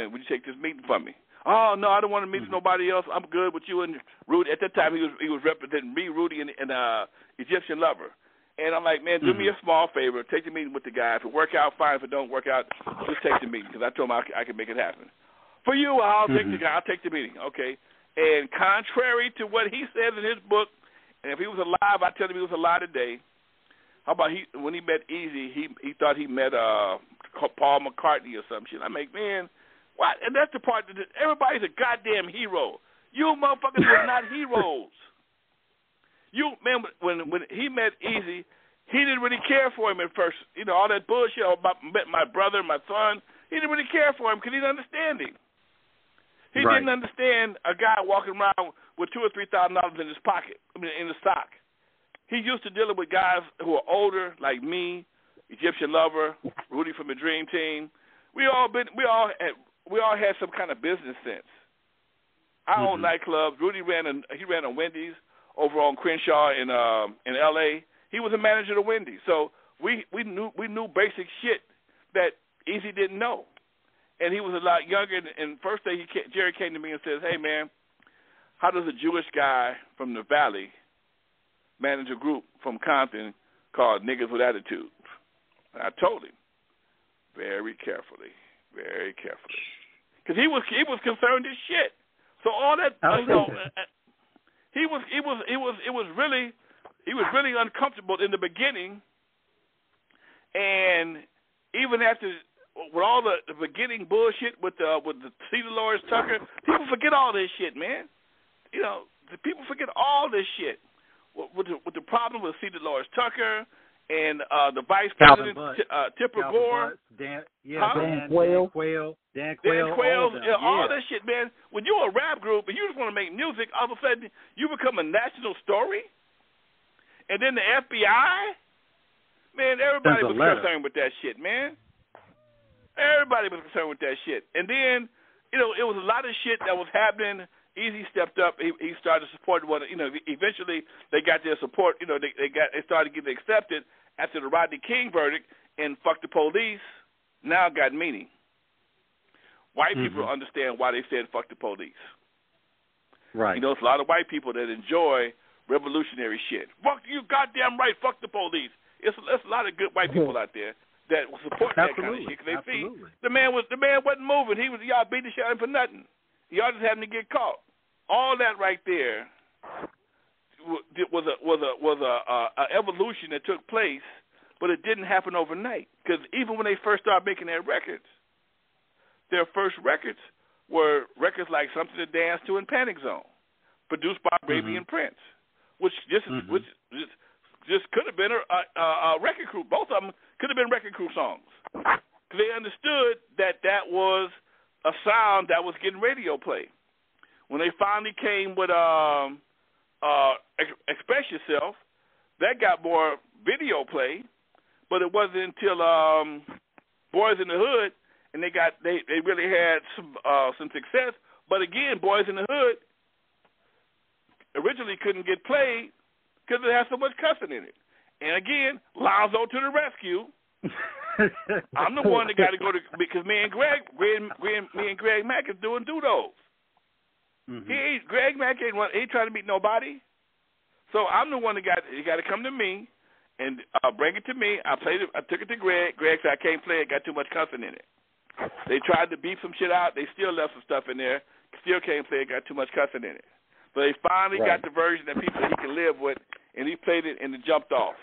man, would you take this meeting from me? Oh, no, I don't want to meet with nobody else. I'm good with you and Rudy. At that time, he was representing me, Rudy, and Egyptian Lover. And I'm like, man, do me a small favor. Take the meeting with the guy. If it work out, fine. If it don't work out, just take the meeting, because I told him I can make it happen. For you, I'll take the guy. I'll take the meeting, okay? And contrary to what he says in his book, and if he was alive, I tell him he was alive today. How about when he met Easy, he thought he met Paul McCartney or some shit. I'm like, man, what? And that's the part that everybody's a goddamn hero. You motherfuckers were not heroes. You, man, when he met Easy, he didn't really care for him at first. You know, all that bullshit about my brother, my son, he didn't really care for him because he didn't understand him. He didn't understand a guy walking around with $2,000 or $3,000 in his pocket, in his sock. He used to dealing with guys who are older, like me, Egyptian Lover, Rudy from the Dream Team. We all had some kind of business sense. I own nightclubs. Rudy ran a Wendy's over on Crenshaw in L.A. He was a manager of Wendy's, so we knew basic shit that Easy didn't know, and he was a lot younger. And first day Jerry came to me and says, "Hey man, how does a Jewish guy from the Valley manage a group from Compton called Niggas with Attitude?" And I told him very carefully, because he was concerned as shit. So all that, he was really uncomfortable in the beginning, and even after with all the beginning bullshit with the C. Dolores Tucker, people forget all this shit, man. You know, the people forget all this shit. With the problem with C. Dolores Tucker and the Vice President Tipper Gore, Dan Quayle, all that shit, man. When you're a rap group and you just want to make music, all of a sudden you become a national story, and then the FBI, man, everybody was concerned with that shit, man. Everybody was concerned with that shit, and then it was a lot of shit that was happening. Easy stepped up. He started supporting one. Eventually they got their support. They started getting accepted after the Rodney King verdict, and "Fuck the Police" now got meaning. White people understand why they said "fuck the police." Right. It's a lot of white people that enjoy revolutionary shit. Fuck you, goddamn right. Fuck the police. It's a lot of good white people out there that will support that kind of shit. Cause they see the man wasn't moving. Y'all beat the shit out of him for nothing. Y'all just having to get caught. All that right there was a evolution that took place, but it didn't happen overnight. Because even when they first started making their first records were records like "Something to Dance To" and "Panic Zone," produced by Braby and Prince, which just could have been a record crew. Both of them could have been record crew songs. Because they understood that was a sound that was getting radio play. When they finally came with Express Yourself, that got more video play, but it wasn't until Boys in the Hood, and they really had some success. But again, Boys in the Hood originally couldn't get played because it had so much cussing in it. And again, Lonzo to the rescue. I'm the one that got to go to, because me and Greg Mack is doing doodles. Greg Mack ain't trying to meet nobody. So I'm the one that got to come to me and bring it to me. I took it to Greg. Greg said, "I can't play it, got too much cussing in it." They tried to beat some shit out. They still left some stuff in there. Still can't play it, got too much cussing in it. So they finally got the version that he can live with, and he played it and it jumped off.